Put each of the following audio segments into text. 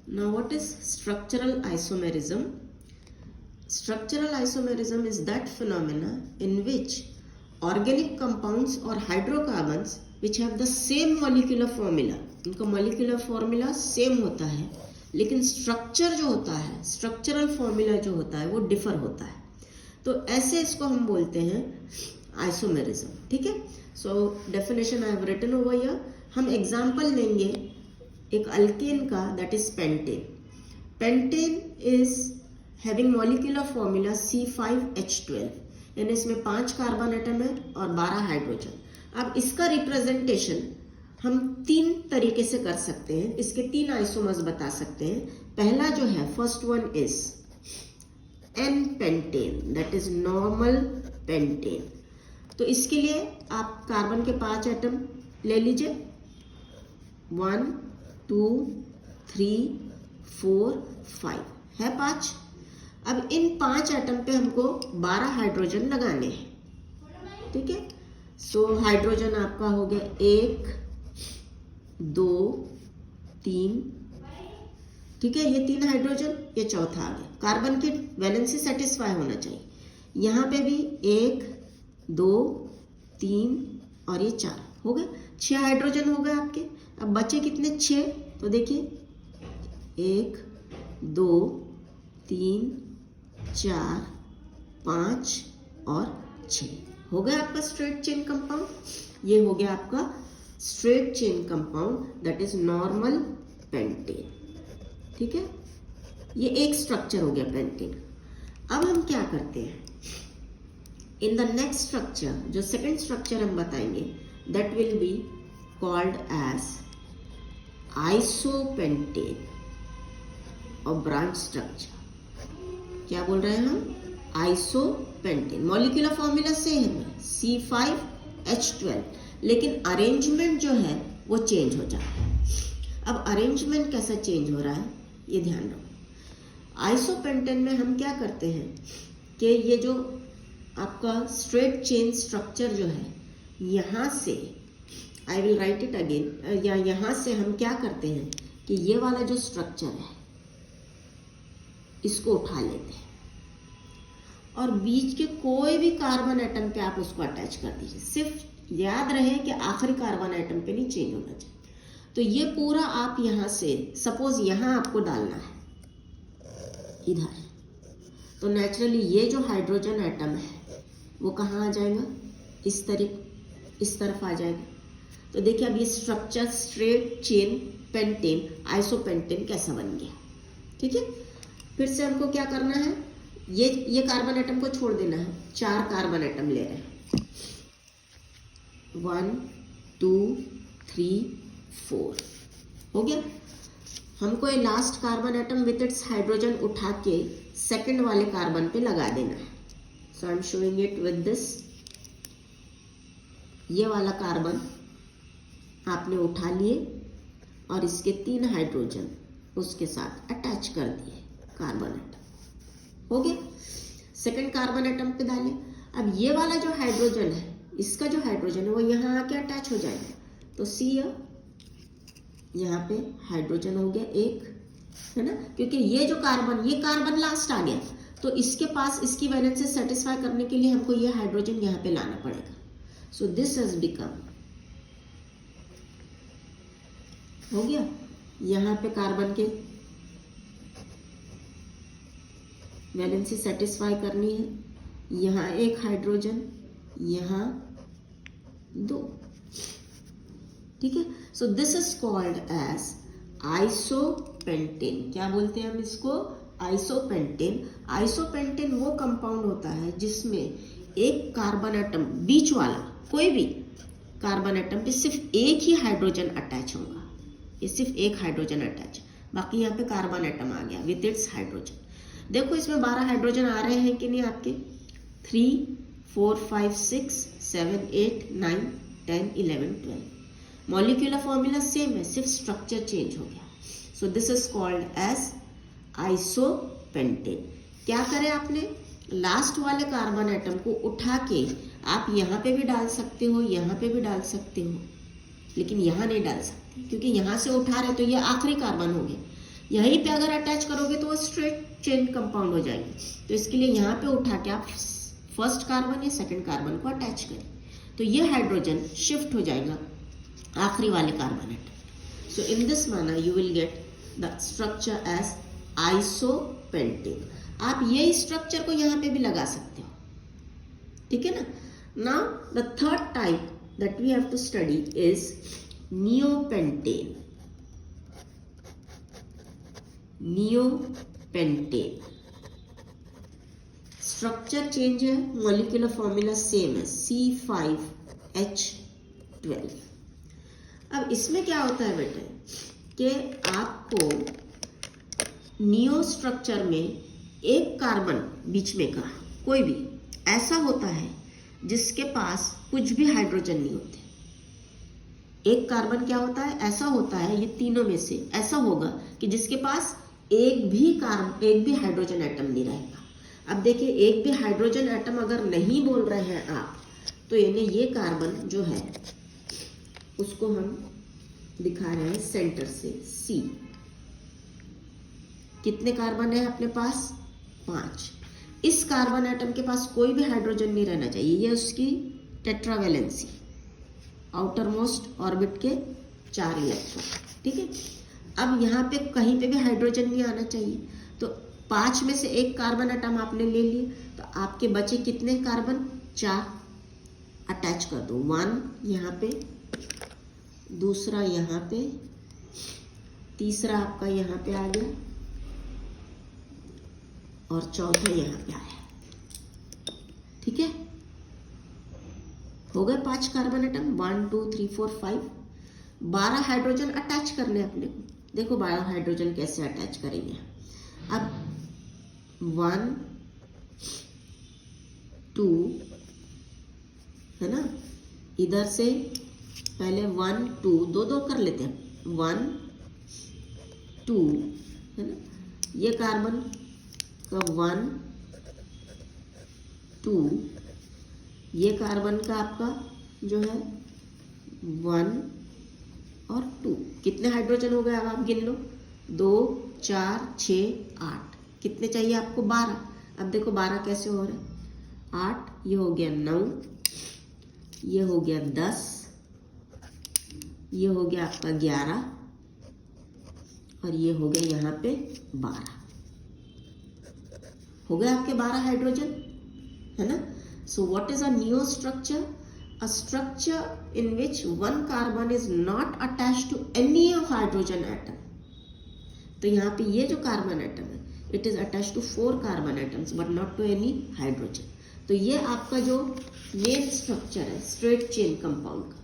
Now, what is structural isomerism? Structural isomerism is that phenomena in which organic compounds or hydrocarbons which have the same molecular formula, इनका molecular formula same होता है, लेकिन structure जो होता है, structural formula जो होता है वो differ होता है, तो ऐसे इसको हम बोलते हैं isomerism. ठीक है. So definition I have written over here. हम example लेंगे एक अल्केन का, that is pentane. Pentane is having molecular formula C5H12, यानी इसमें 5 कार्बन एटम है और 12 हाइड्रोजन. अब इसका रिप्रेजेंटेशन हम 3 तरीके से कर सकते हैं, इसके 3 आइसोमर्स बता सकते हैं. पहला जो है, first one is N pentane, that is normal pentane. तो इसके लिए आप कार्बन के 5 एटम ले लीजिए, 1 2 3 4 5 है 5. अब इन 5 एटम पे हमको 12 हाइड्रोजन लगाने हैं. ठीक है. सो हाइड्रोजन आपका हो गया 1 2 3. ठीक है, ये 3 हाइड्रोजन, ये चौथा आ गया. कार्बन की वैलेंसी सेटिस्फाई होना चाहिए. यहाँ पे भी 1 2 3 और ये 4 हो गए. 6 हाइड्रोजन हो गए आपके. अब बचे कितने? 6. तो देखिए 1 2 3 4 5 और 6 हो गया आपका स्ट्रेट चेन कंपाउंड. ये हो गया आपका straight chain compound, that is normal pentane. ठीक है, ये एक स्ट्रक्चर हो गया पेंटेन. अब हम क्या करते हैं, इन द नेक्स्ट स्ट्रक्चर, जो सेकंड स्ट्रक्चर हम बताएंगे, that will be called as isopentane और ब्रांच स्ट्रक्चर. क्या बोल रहे हैं हम? आइसोपेंटेन. मॉलिक्यूलर फॉर्मूला सेम है C5H12, लेकिन अरेंजमेंट जो है वो चेंज हो जाता है. अब अरेंजमेंट कैसा चेंज हो रहा है ये ध्यान रखो. आइसोपेंटेन में हम क्या करते हैं कि ये जो आपका स्ट्रेट चेन स्ट्रक्चर जो है, यहाँ से I will write it again, या यहाँ से हम क्या करते हैं कि ये वाला जो स्ट्रक्चर है इसको उठा लेते हैं और बीच के कोई भी कार्बन एटम पे आप उसको अटैच कर दीजिए. सिर्फ याद रहे कि आखिरी कार्बन एटम पे नहीं चेंज होना चाहिए. तो ये पूरा आप यहाँ से, सपोज यहाँ आपको डालना है इधर, तो नेचुरली ये जो हाइड्रोजन एटम है वो कहाँ आ जाएगा? इस तरफ आ जाएगा. तो देखिए अब ये structure straight chain pentane, isopentane कैसा बन गया. ठीक है, फिर से हमको क्या करना है, ये कार्बन एटम को छोड़ देना है. 4 कार्बन एटम ले रहे हैं, 1 2 3 4 हो गया. हमको ये last carbon atom with its hydrogen उठा के सेकंड वाले कार्बन पे लगा देना है. So I am showing it with this. ये वाला कार्बन आपने उठा लिए और इसके 3 हाइड्रोजन उसके साथ अटैच कर दिए कार्बन एटम. हो गया. सेकंड कार्बन एटम पे डालें. अब ये वाला जो हाइड्रोजन है, इसका जो हाइड्रोजन है वो यहाँ आके अटैच हो जाएगा. तो सी यहाँ पे हाइड्रोजन हो गया 1, है ना, क्योंकि ये कार्बन लास्ट आ गया, तो इसके पास इसकी वैलेंसी सेटिस्फाई करने के लिए हमको ये हाइड्रोजन यहाँ पे लाना पड़ेगा. सो दिस हैज बिकम, हो गया. यहाँ पे कार्बन के वैलेंसी सेटिस्फाई करनी है. यहाँ 1 हाइड्रोजन, यहाँ 2. ठीक है. So this is called as isopentane. क्या बोलते हैं हम इसको? आइसोपेंटेन. आइसोपेंटेन वो कंपाउंड होता है जिसमें एक कार्बन एटम, बीच वाला कोई भी कार्बन एटम पे सिर्फ एक ही हाइड्रोजन अटैच होगा. ये सिर्फ एक हाइड्रोजन अटैच, बाकी यहाँ पे कार्बन एटम आ गया विथ इट्स हाइड्रोजन. देखो इसमें 12 हाइड्रोजन आ रहे हैं कि नहीं आपके? 3 4 5 6 7 8 9 10 11 12. मॉलिक्यूलर फॉर्मूला सेम है, सिर्फ स्ट्रक्चर चेंज हो गया. So this is called as isopentane. क्या करें आपने? लास्ट वाले कार्बन एटम को उठा के आप यहाँ पे भी डाल सकते हो, यहाँ पे भी डाल सकते हो, लेकिन यहाँ नहीं डाल सकते क्योंकि यहाँ से उठा रहे तो ये आखिरी कार्बन हो गया. यहीं पे अगर अटैच करोगे तो वो स्ट्रेट चेन कंपाउंड हो जाएंगे। तो इसके लिए यहाँ पे उठा के आप फर्स्ट कार्बन या सेकंड कार्बन को अटैच करें, तो ये हाइड्रोजन शिफ्ट हो जाएगा आखिरी वाले carbon atom. So in this manner you will get the structure as isopentane. आप ये स्ट्रक्चर को यहाँ पे भी लगा सकते हो, ठीक है ना। Now the third type that we have to study is neopentane. Neopentane structure change है, मॉलिक्यूलर फॉर्मूला सेम है, C5H12। अब इसमें क्या होता है बेटे कि आपको नियो स्ट्रक्चर में एक कार्बन बीच में का कोई भी ऐसा होता है जिसके पास कुछ भी हाइड्रोजन नहीं होते। एक कार्बन क्या होता है, ऐसा होता है, ये तीनों में से ऐसा होगा कि जिसके पास एक भी हाइड्रोजन एटम नहीं रहेगा। अब देखिए, एक भी हाइड्रोजन एटम अगर नहीं बोल रहे हैं आप, तो यानी ये कार्बन जो है उसको हम दिखा रहे हैं सेंटर से C। कितने कार्बन है अपने पास, 5। इस कार्बन एटम के पास कोई भी हाइड्रोजन नहीं रहना चाहिए, ये उसकी टेट्रावैलेंसी, आउटर मोस्ट ऑर्बिट के 4 इलेक्ट्रॉन, ठीक है। अब यहाँ पे कहीं पे भी हाइड्रोजन नहीं आना चाहिए, तो 5 में से एक कार्बन एटम आपने ले लिए, तो आपके बचे कितने कार्बन, 4। अटैच कर दो, 1 यहाँ पे, दूसरा यहाँ पे, तीसरा आपका यहाँ पे आ गया और चौथा यहाँ पे आया, ठीक है। हो गए 5 कार्बन एटम, 1 2 3 4 5। 12 हाइड्रोजन अटैच करने अपने को। देखो 12 हाइड्रोजन कैसे अटैच करेंगे। अब 1 2 है ना, इधर से पहले 1 2 दो कर लेते हैं, 1 2 है ना, ये कार्बन का 1 2, ये कार्बन का आपका जो है 1 और 2। कितने हाइड्रोजन हो गए अब आप गिन लो, 2 4 6 8। कितने चाहिए आपको, 12। अब देखो 12 कैसे हो रहे हैं, 8, ये हो गया 9, ये हो गया 10, ये हो गया आपका 11 और ये हो गया यहाँ पे 12। हो गए आपके 12 हाइड्रोजन, है ना। So what is a neo structure? A structure in which one carbon is not attached to any hydrogen atom. तो यहाँ पे ये जो कार्बन एटम है, it is attached to 4 carbon atoms but not to any hydrogen. तो ये आपका जो मेन स्ट्रक्चर है स्ट्रेट चेन कंपाउंड का,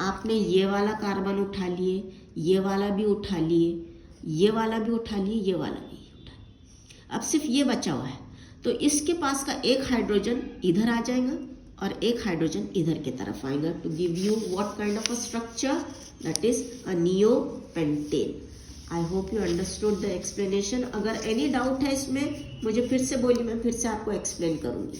आपने ये वाला कार्बन उठा लिए, ये वाला भी उठा लिए, ये वाला भी उठा लिए, ये वाला भी उठा लिए। अब सिर्फ ये बचा हुआ है, तो इसके पास का एक हाइड्रोजन इधर आ जाएगा और एक हाइड्रोजन इधर की तरफ आएगा, to give you what kind of a structure, that is a neopentane. I hope you understood the explanation. अगर एनी डाउट है इसमें मुझे फिर से बोलिए, मैं फिर से आपको एक्सप्लेन करूंगी।